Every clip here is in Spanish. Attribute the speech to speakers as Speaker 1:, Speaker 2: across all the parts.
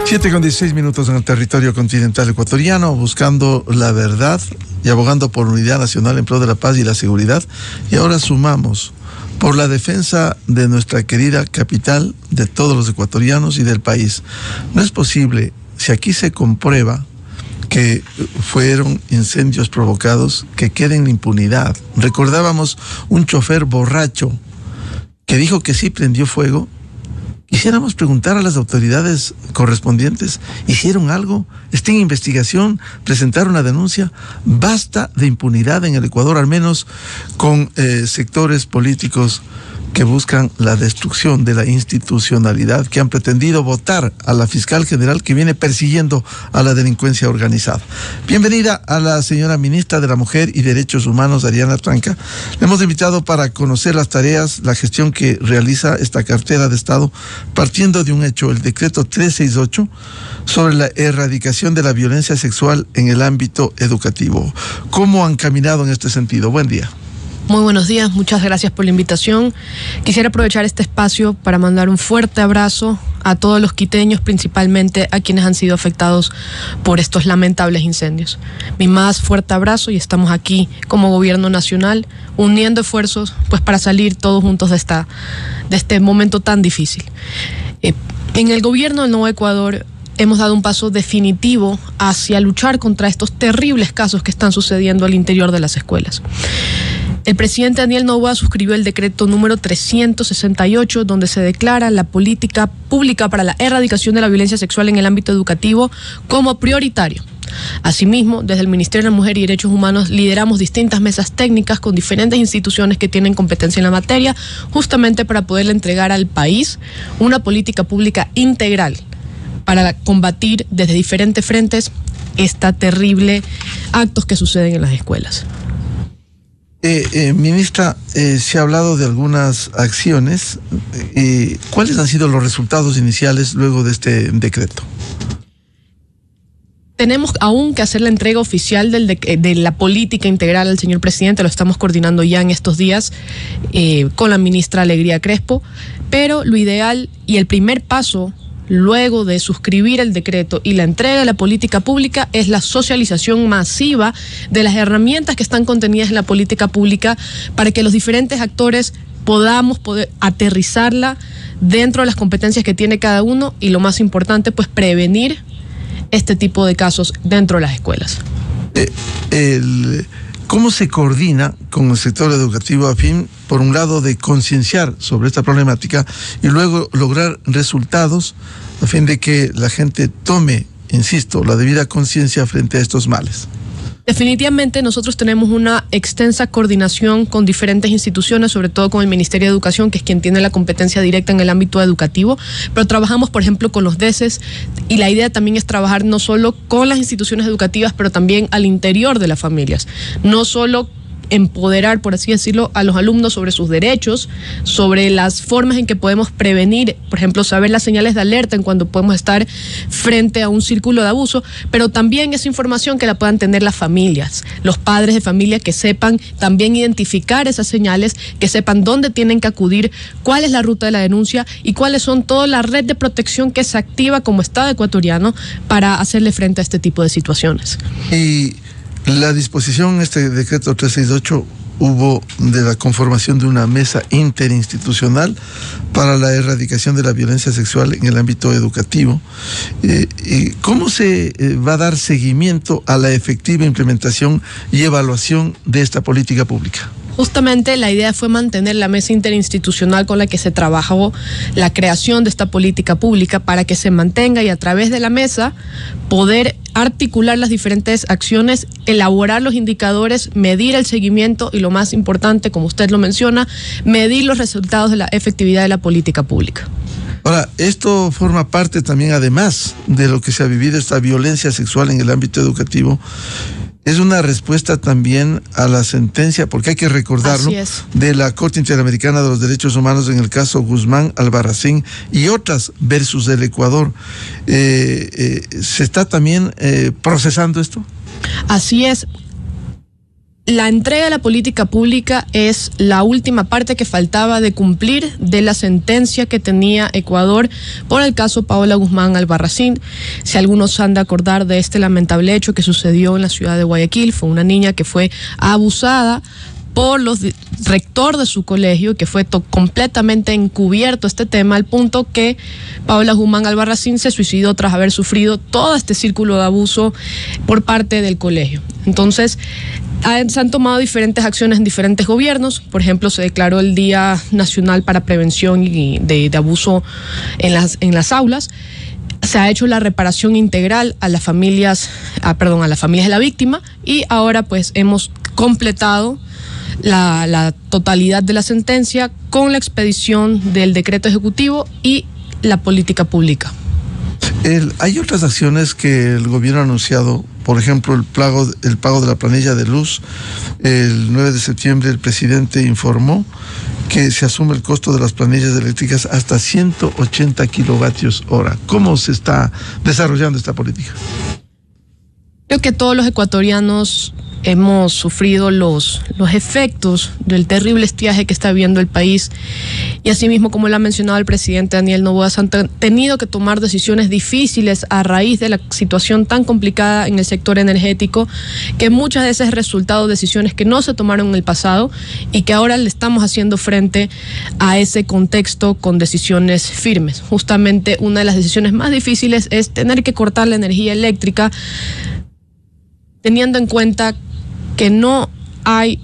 Speaker 1: 7:16 en el territorio continental ecuatoriano, buscando la verdad y abogando por unidad nacional en pro de la paz y la seguridad. Y ahora sumamos por la defensa de nuestra querida capital, de todos los ecuatorianos y del país. No es posible, si aquí se comprueba que fueron incendios provocados, que quede en la impunidad. Recordábamos un chofer borracho que dijo que sí prendió fuego. Quisiéramos preguntar a las autoridades correspondientes, ¿hicieron algo? ¿Está en investigación? ¿Presentaron una denuncia? Basta de impunidad en el Ecuador, al menos con sectores políticos que buscan la destrucción de la institucionalidad, que han pretendido votar a la fiscal general que viene persiguiendo a la delincuencia organizada. Bienvenida a la señora ministra de la Mujer y Derechos Humanos, Ariana Tranca. Le hemos invitado para conocer las tareas, la gestión que realiza esta cartera de Estado, partiendo de un hecho, el decreto 368, sobre la erradicación de la violencia sexual en el ámbito educativo. ¿Cómo han caminado en este sentido? Buen día.
Speaker 2: Muy buenos días, muchas gracias por la invitación. Quisiera aprovechar este espacio para mandar un fuerte abrazo a todos los quiteños, principalmente a quienes han sido afectados por estos lamentables incendios. Mi más fuerte abrazo, y estamos aquí como gobierno nacional uniendo esfuerzos pues para salir todos juntos de este momento tan difícil. En el gobierno del Nuevo Ecuador hemos dado un paso definitivo hacia luchar contra estos terribles casos que están sucediendo al interior de las escuelas. El presidente Daniel Noboa suscribió el decreto número 368, donde se declara la política pública para la erradicación de la violencia sexual en el ámbito educativo como prioritario. Asimismo, desde el Ministerio de la Mujer y Derechos Humanos lideramos distintas mesas técnicas con diferentes instituciones que tienen competencia en la materia, justamente para poderle entregar al país una política pública integral para combatir desde diferentes frentes esta terrible actos que suceden en las escuelas.
Speaker 1: Ministra, se ha hablado de algunas acciones. ¿Cuáles han sido los resultados iniciales luego de este decreto?
Speaker 2: Tenemos aún que hacer la entrega oficial de la política integral al señor presidente. Lo estamos coordinando ya en estos días con la ministra Alegría Crespo, pero lo ideal y el primer paso luego de suscribir el decreto y la entrega de la política pública es la socialización masiva de las herramientas que están contenidas en la política pública para que los diferentes actores podamos poder aterrizarla dentro de las competencias que tiene cada uno y, lo más importante, pues prevenir este tipo de casos dentro de las escuelas.
Speaker 1: ¿Cómo se coordina con el sector educativo a fin, por un lado, de concienciar sobre esta problemática y luego lograr resultados a fin de que la gente tome, insisto, la debida conciencia frente a estos males?
Speaker 2: Definitivamente nosotros tenemos una extensa coordinación con diferentes instituciones, sobre todo con el Ministerio de Educación, que es quien tiene la competencia directa en el ámbito educativo, pero trabajamos, por ejemplo, con los DECES, y la idea también es trabajar no solo con las instituciones educativas, pero también al interior de las familias, no solo empoderar, por así decirlo, a los alumnos sobre sus derechos, sobre las formas en que podemos prevenir, por ejemplo, saber las señales de alerta en cuando podemos estar frente a un círculo de abuso, pero también esa información que la puedan tener las familias, los padres de familia, que sepan también identificar esas señales, que sepan dónde tienen que acudir, cuál es la ruta de la denuncia y cuáles son toda la red de protección que se activa como Estado ecuatoriano para hacerle frente a este tipo de situaciones.
Speaker 1: Y la disposición en este decreto 368 hubo de la conformación de una mesa interinstitucional para la erradicación de la violencia sexual en el ámbito educativo. ¿Cómo se va a dar seguimiento a la efectiva implementación y evaluación de esta política pública?
Speaker 2: Justamente la idea fue mantener la mesa interinstitucional con la que se trabajó la creación de esta política pública para que se mantenga y, a través de la mesa, poder articular las diferentes acciones, elaborar los indicadores, medir el seguimiento y, lo más importante, como usted lo menciona, medir los resultados de la efectividad de la política pública.
Speaker 1: Ahora, esto forma parte también, además de lo que se ha vivido, esta violencia sexual en el ámbito educativo. Es una respuesta también a la sentencia, porque hay que recordarlo, de la Corte Interamericana de los Derechos Humanos en el caso Guzmán, Albarracín y otras versus el Ecuador. ¿Se está también procesando esto?
Speaker 2: Así es. la entrega de la política pública es la última parte que faltaba de cumplir de la sentencia que tenía Ecuador por el caso Paola Guzmán Albarracín. Si algunos han de acordar de este lamentable hecho que sucedió en la ciudad de Guayaquil, fue una niña que fue abusada por los rector de su colegio, que fue completamente encubierto este tema, al punto que Paola Guzmán Albarracín se suicidó tras haber sufrido todo este círculo de abuso por parte del colegio. Entonces, se han tomado diferentes acciones en diferentes gobiernos. Por ejemplo, se declaró el Día Nacional para Prevención de Abuso en las aulas. Se ha hecho la reparación integral a las familias, a las familias de la víctima, y ahora pues hemos completado la totalidad de la sentencia con la expedición del decreto ejecutivo y la política pública.
Speaker 1: Hay otras acciones que el gobierno ha anunciado, por ejemplo, el pago de la planilla de luz. El 9 de septiembre el presidente informó que se asume el costo de las planillas eléctricas hasta 180 kilovatios hora. ¿Cómo se está desarrollando esta política?
Speaker 2: Creo que todos los ecuatorianos hemos sufrido los efectos del terrible estiaje que está viviendo el país, y asimismo, como lo ha mencionado el presidente Daniel Noboa, han tenido que tomar decisiones difíciles a raíz de la situación tan complicada en el sector energético, que muchas veces es resultado de decisiones que no se tomaron en el pasado y que ahora le estamos haciendo frente a ese contexto con decisiones firmes. Justamente una de las decisiones más difíciles es tener que cortar la energía eléctrica, teniendo en cuenta que no hay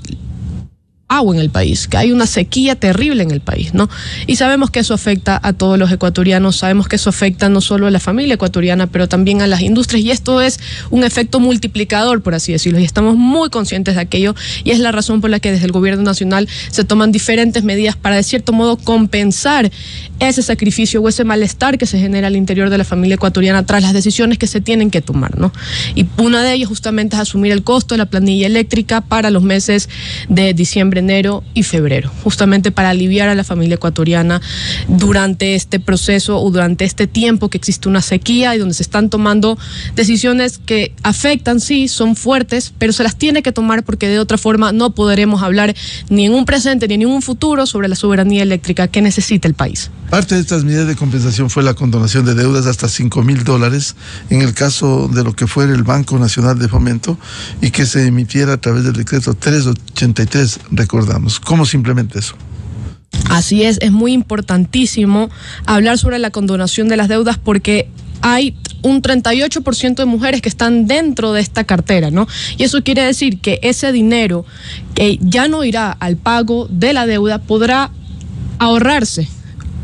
Speaker 2: agua en el país, que hay una sequía terrible en el país, ¿no? Y sabemos que eso afecta a todos los ecuatorianos, sabemos que eso afecta no solo a la familia ecuatoriana, pero también a las industrias, y esto es un efecto multiplicador, por así decirlo, y estamos muy conscientes de aquello, y es la razón por la que desde el gobierno nacional se toman diferentes medidas para, de cierto modo, compensar ese sacrificio o ese malestar que se genera al interior de la familia ecuatoriana tras las decisiones que se tienen que tomar, ¿no? Y una de ellas justamente es asumir el costo de la planilla eléctrica para los meses de diciembre, enero y febrero, justamente para aliviar a la familia ecuatoriana durante este proceso o durante este tiempo que existe una sequía y donde se están tomando decisiones que afectan, sí, son fuertes, pero se las tiene que tomar porque de otra forma no podremos hablar ni en un presente ni en un futuro sobre la soberanía eléctrica que necesita el país.
Speaker 1: Parte de estas medidas de compensación fue la condonación de deudas hasta $5,000 en el caso de lo que fuera el Banco Nacional de Fomento y que se emitiera a través del decreto 383, recordamos. ¿Cómo se implementa eso?
Speaker 2: Así es muy importantísimo hablar sobre la condonación de las deudas porque hay un 38% de mujeres que están dentro de esta cartera, ¿no? Y eso quiere decir que ese dinero que ya no irá al pago de la deuda podrá ahorrarse.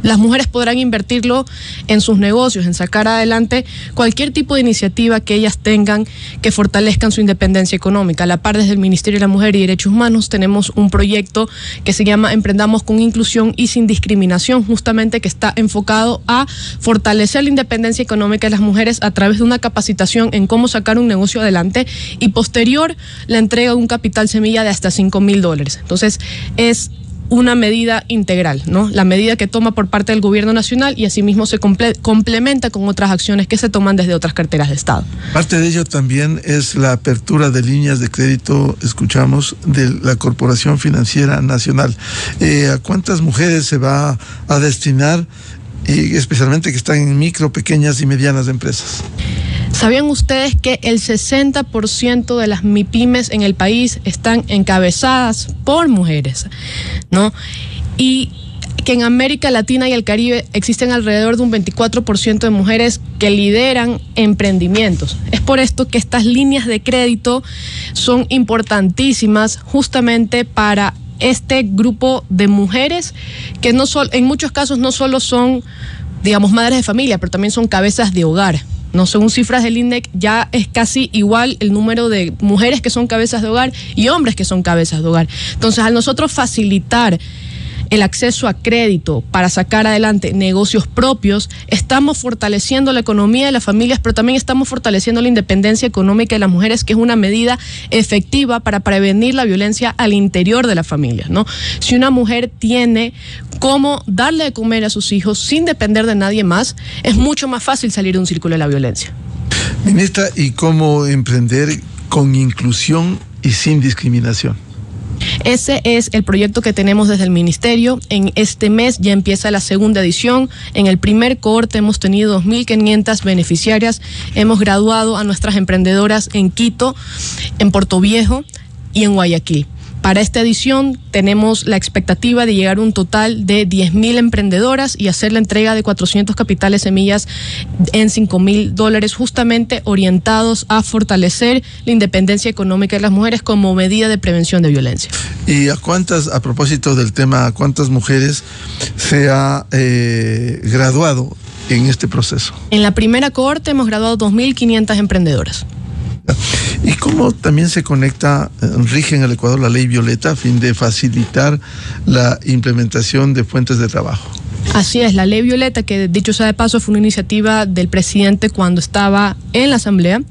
Speaker 2: Las mujeres podrán invertirlo en sus negocios, en sacar adelante cualquier tipo de iniciativa que ellas tengan que fortalezcan su independencia económica. A la par, desde el Ministerio de la Mujer y Derechos Humanos tenemos un proyecto que se llama Emprendamos con Inclusión y Sin Discriminación, justamente que está enfocado a fortalecer la independencia económica de las mujeres a través de una capacitación en cómo sacar un negocio adelante y posterior la entrega de un capital semilla de hasta $5,000. Entonces, es una medida integral, ¿no? La medida que toma por parte del gobierno nacional y asimismo se complementa con otras acciones que se toman desde otras carteras de Estado. Parte de ello también es la apertura de líneas de crédito, escuchamos, de la Corporación Financiera Nacional. ¿A cuántas mujeres se va a destinar, y especialmente que están en micro, pequeñas y medianas empresas? ¿Sabían ustedes que el 60% de las MIPYMES en el país están encabezadas por mujeres, ¿no? Y que en América Latina y el Caribe existen alrededor de un 24% de mujeres que lideran emprendimientos. Es por esto que estas líneas de crédito son importantísimas justamente para este grupo de mujeres que en muchos casos no solo son, digamos, madres de familia, pero también son cabezas de hogar. No, según cifras del INDEC, ya es casi igual el número de mujeres que son cabezas de hogar y hombres que son cabezas de hogar. Entonces, al nosotros facilitar el acceso a crédito para sacar adelante negocios propios, estamos fortaleciendo la economía de las familias, pero también estamos fortaleciendo la independencia económica de las mujeres, que es una medida efectiva para prevenir la violencia al interior de la familia, ¿no? Si una mujer tiene cómo darle de comer a sus hijos sin depender de nadie más, es mucho más fácil salir de un círculo de la violencia.
Speaker 1: Ministra, ¿y cómo emprender con inclusión y sin discriminación.
Speaker 2: Ese es el proyecto que tenemos desde el Ministerio. En este mes ya empieza la segunda edición. En el primer cohorte hemos tenido 2.500 beneficiarias. Hemos graduado a nuestras emprendedoras en Quito, en Portoviejo y en Guayaquil. Para esta edición tenemos la expectativa de llegar a un total de 10.000 emprendedoras y hacer la entrega de 400 capitales semillas en $5.000, justamente orientados a fortalecer la independencia económica de las mujeres como medida de prevención de violencia.
Speaker 1: ¿Y a propósito del tema, a cuántas mujeres se ha graduado en este proceso?
Speaker 2: En la primera cohorte hemos graduado 2.500 emprendedoras.
Speaker 1: ¿Y cómo también se conecta, rige en el Ecuador la ley Violeta a fin de facilitar la implementación de fuentes de trabajo?
Speaker 2: Así es, la ley Violeta, que dicho sea de paso fue una iniciativa del presidente cuando estaba en la Asamblea.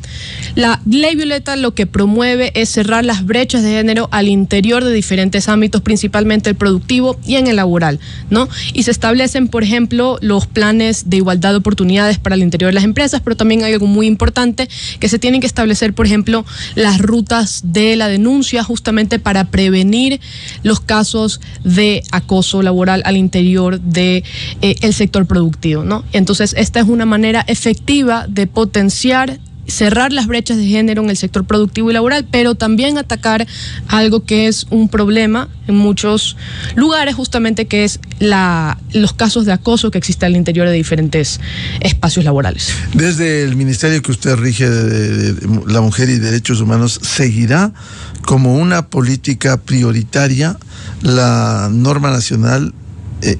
Speaker 2: La ley Violeta lo que promueve es cerrar las brechas de género al interior de diferentes ámbitos, principalmente el productivo y en el laboral, ¿no? Y se establecen, por ejemplo, los planes de igualdad de oportunidades para el interior de las empresas, pero también hay algo muy importante, que se tienen que establecer, por ejemplo, las rutas de la denuncia, justamente para prevenir los casos de acoso laboral al interior de el sector productivo, ¿no? Entonces, esta es una manera efectiva de potenciar, cerrar las brechas de género en el sector productivo y laboral, pero también atacar algo que es un problema en muchos lugares, justamente, que es los casos de acoso que existen al interior de diferentes espacios laborales.
Speaker 1: Desde el ministerio que usted rige de la Mujer y Derechos Humanos, ¿seguirá como una política prioritaria la norma nacional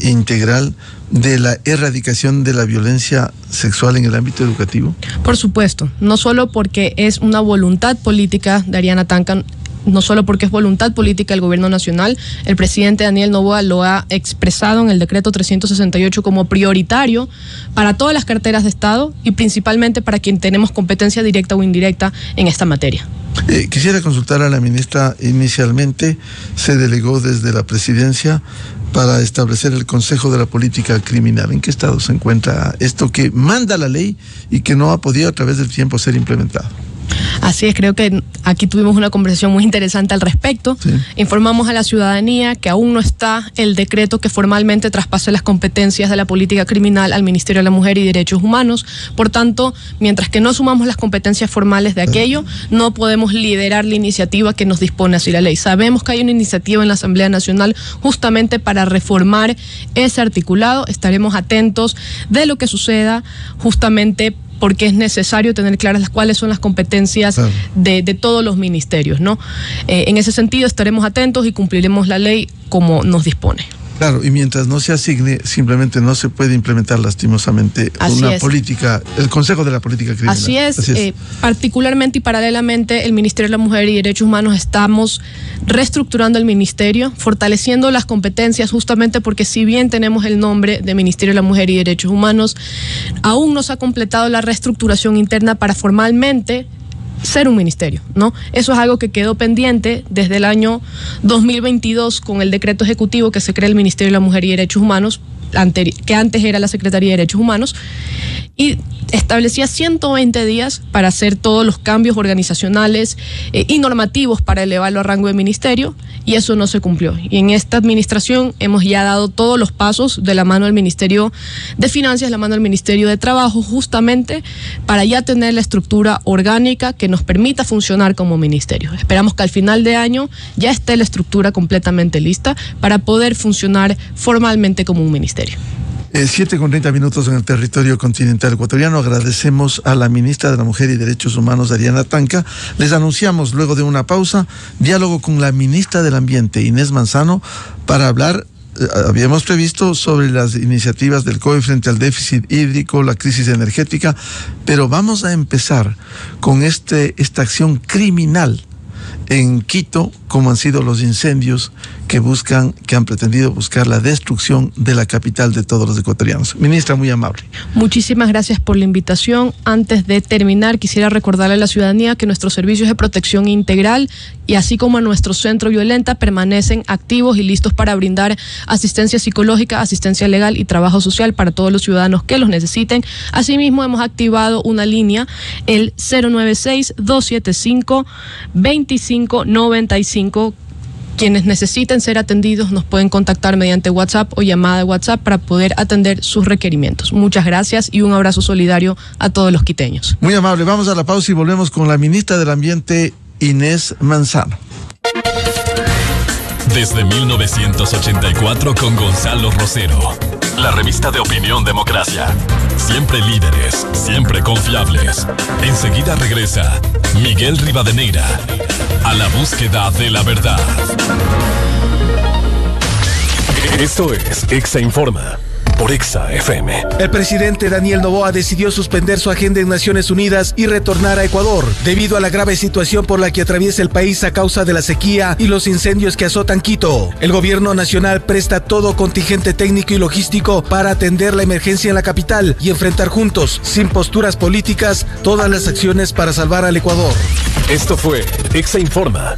Speaker 1: integral de la erradicación de la violencia sexual en el ámbito educativo?
Speaker 2: Por supuesto, no solo porque es una voluntad política de Ariana Tanca, no solo porque es voluntad política del gobierno nacional, el presidente Daniel Noboa lo ha expresado en el decreto 368 como prioritario para todas las carteras de Estado y principalmente para quien tenemos competencia directa o indirecta en esta materia.
Speaker 1: Quisiera consultar a la ministra. Inicialmente se delegó desde la presidencia para establecer el Consejo de la Política Criminal. ¿En qué estado se encuentra esto que manda la ley y que no ha podido a través del tiempo ser implementado?
Speaker 2: Así es, creo que aquí tuvimos una conversación muy interesante al respecto. Sí. Informamos a la ciudadanía que aún no está el decreto que formalmente traspase las competencias de la política criminal al Ministerio de la Mujer y Derechos Humanos. Por tanto, mientras que no sumamos las competencias formales de aquello, no podemos liderar la iniciativa que nos dispone así la ley. Sabemos que hay una iniciativa en la Asamblea Nacional justamente para reformar ese articulado. Estaremos atentos de lo que suceda, justamente porque es necesario tener claras cuáles son las competencias de todos los ministerios, ¿no? En ese sentido estaremos atentos y cumpliremos la ley como nos dispone.
Speaker 1: Claro, y mientras no se asigne, simplemente no se puede implementar lastimosamente política, el Consejo de la Política Criminal.
Speaker 2: Así es. Particularmente y paralelamente, el Ministerio de la Mujer y Derechos Humanos estamos reestructurando el ministerio, fortaleciendo las competencias, justamente porque si bien tenemos el nombre de Ministerio de la Mujer y Derechos Humanos, aún no se ha completado la reestructuración interna para formalmente ser un ministerio, ¿no? Eso es algo que quedó pendiente desde el año 2022 con el decreto ejecutivo que se crea el Ministerio de la Mujer y Derechos Humanos, que antes era la Secretaría de Derechos Humanos, y establecía 120 días para hacer todos los cambios organizacionales y normativos para elevarlo a rango de ministerio, y eso no se cumplió. Y en esta administración hemos ya dado todos los pasos de la mano del Ministerio de Finanzas, la mano del Ministerio de Trabajo, justamente para ya tener la estructura orgánica que nos permita funcionar como ministerio. Esperamos que al final de año ya esté la estructura completamente lista para poder funcionar formalmente como un ministerio.
Speaker 1: 7:30 en el territorio continental ecuatoriano. Agradecemos a la ministra de la Mujer y Derechos Humanos, Ariana Tanca. Les anunciamos luego de una pausa diálogo con la ministra del Ambiente, Inés Manzano, para hablar, habíamos previsto, sobre las iniciativas del COE frente al déficit hídrico, la crisis energética, pero vamos a empezar con esta acción criminal en Quito, como han sido los incendios que han pretendido buscar la destrucción de la capital de todos los ecuatorianos. Ministra, muy amable.
Speaker 2: Muchísimas gracias por la invitación. Antes de terminar, quisiera recordarle a la ciudadanía que nuestros servicios de protección integral y así como a nuestro centro Violeta permanecen activos y listos para brindar asistencia psicológica, asistencia legal y trabajo social para todos los ciudadanos que los necesiten. Asimismo, hemos activado una línea, el 096-275-2595. Quienes necesiten ser atendidos nos pueden contactar mediante WhatsApp o llamada de WhatsApp para poder atender sus requerimientos. Muchas gracias y un abrazo solidario a todos los quiteños.
Speaker 1: Muy amable, vamos a la pausa y volvemos con la ministra del Ambiente, Inés Manzano.
Speaker 3: Desde 1984 con Gonzalo Rosero, la revista de opinión Democracia. Siempre líderes, siempre confiables. Enseguida regresa Miguel Rivadeneira a la búsqueda de la verdad. Esto es Exa Informa por Exa FM.
Speaker 4: El presidente Daniel Noboa decidió suspender su agenda en Naciones Unidas y retornar a Ecuador, debido a la grave situación por la que atraviesa el país a causa de la sequía y los incendios que azotan Quito. El gobierno nacional presta todo contingente técnico y logístico para atender la emergencia en la capital y enfrentar juntos, sin posturas políticas, todas las acciones para salvar al Ecuador.
Speaker 3: Esto fue Exa Informa,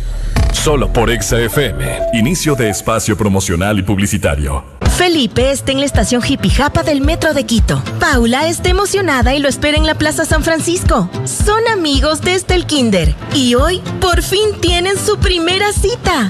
Speaker 3: solo por Exa FM. Inicio de espacio promocional y publicitario.
Speaker 5: Felipe está en la estación Jipijapa del metro de Quito. Paula está emocionada y lo espera en la Plaza San Francisco. Son amigos desde el kinder y hoy por fin tienen su primera cita.